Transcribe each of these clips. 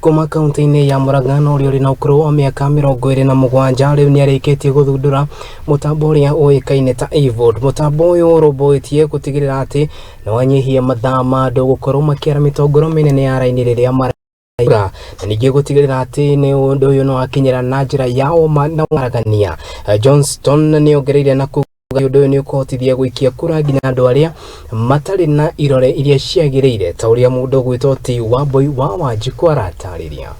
kuma kaunti-ini ya Murang'a uri uri na ukuru wa miaka 27 riu ni arikitie guthundura mutambo uria uikaine ta e-Vote. Mutambo uyu uroboetie gutigirira ati ni wanyihia mathaa ma andu gukorwo makiara mitongoro minene ya raini riria mara na ningi gutigirira ati ni undu uyu no akinyira na njira ya uma na waragania. Johnston ni ongereire na undu uyu ni ukuhotithia guikia kura nginya andu aria matari na irore iria ciagiriire ta uria mundu gwitwo ti Wambui wa Wanjiku aratariria.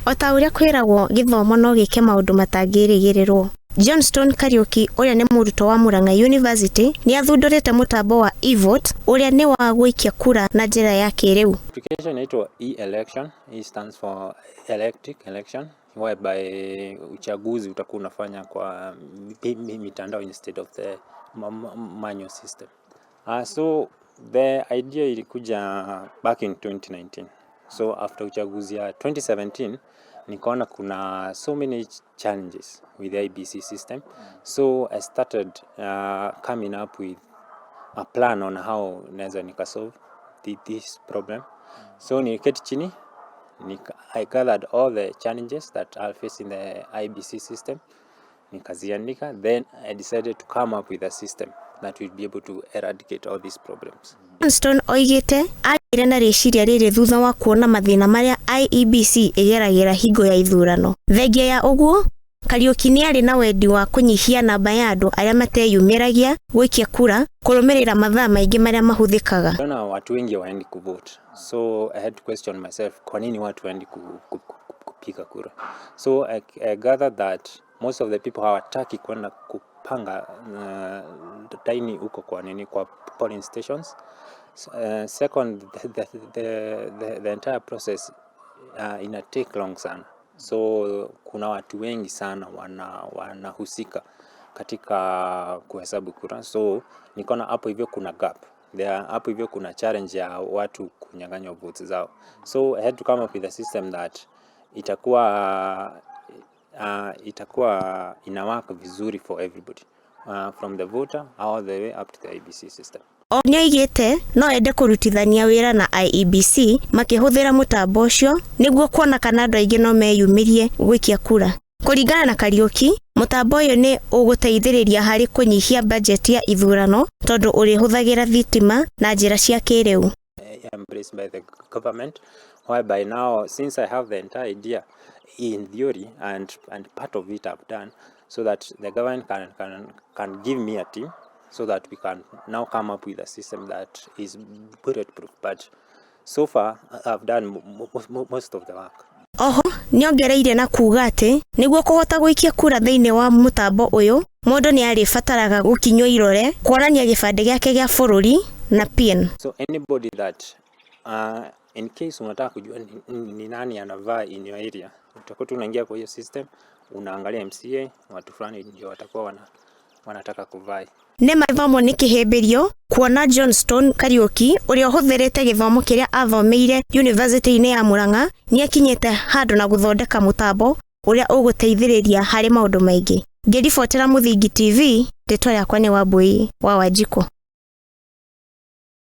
Ota uria kwiragwo githomo no gike maundu matangirigirirwo. Johnston Kariuki uria ni Murutwa wa Murang'a University ni athundurite mutambo wa e-Vote uria ni wa guikia kura na njira ya kiriu. Application inaitwa e-election. E stands for election, whereby uchaguzi utakuwa unafanya kwa mitandao instead of the manual system. So the idea ilikuja back in 2019. So after uchaguzi ya 2017 nikaona kuna so many challenges with the IBC system. So I started coming up with a plan on how naweza solve this problem. So niketi chini, I gathered all the challenges that are facing the IBC system, nikaziandika, then I decided to come up with a system that will be able to eradicate all these problems. Johnston oigite agire na reciria riri thutha wa kuona mathina maria IEBC igeragira hingo ya ithurano. Thengia ya uguo, Kariuki ni ari na wendi wa kunyihia namba ya andu aria mateyumiragia guikia kura kurumirira mathaa maingi maria mahuthikaga. Naona watu wengi waendi kuvote. So I had to question myself, kwa nini watu waendi kupiga kura? So I gathered that most of the people hawataki kwenda kupanga taini huko kwa polling stations. Second, the entire process ina take long sana. So kuna watu wengi sana wanahusika katika kuhesabu kura. So nikaona hapo hivyo kuna gap. Hapo hivyo kuna challenge ya watu kunyang'anywa votes zao. So I had to come up with a system that itakuwa ina work vizuri for everybody, from the voter all the way up to the IBC system. Nioigite no ende kurutithania wira na IEBC makihuthira mutambo ucio niguo kuona kana andu aingi no meyumirie guikia kura. Kuringana na Kariuki, mutambo uyu ni uguteithiriria hari kunyihia budget ya ithurano tondu uri huthagira thitima na njira cia kiriu. Embraced by the government, whereby now since I have the entire idea in theory and part of it I've done, so that the government can give me a team so that we can now come up with a system that is bulletproof. But so far I've done most of the work. Oho niongereire na kuga ati niguo kuhota guikia kura thiini wa mutambo uyu mundu ni ari fataraga gukinywa irore kuonania gibande giake gia bururi na PIN. So anybody that in case unataka kujua ni nani anavaa in your area, utakuwa unaingia kwa hiyo system, unaangalia MCA, watu fulani ndio watakuwa wanataka kuvaa. Ne mathomo ni kihemberio kuona Johnston Kariuki uria huthirite githomo kiria athomeire University-ini ya Murang'a ni akinyete handu na guthondeka mutambo uria uguteithiriria hari maundu maingi. Ngiribotera Muthingi TV, nditwa yakwa ni Wambui wa Wanjiku.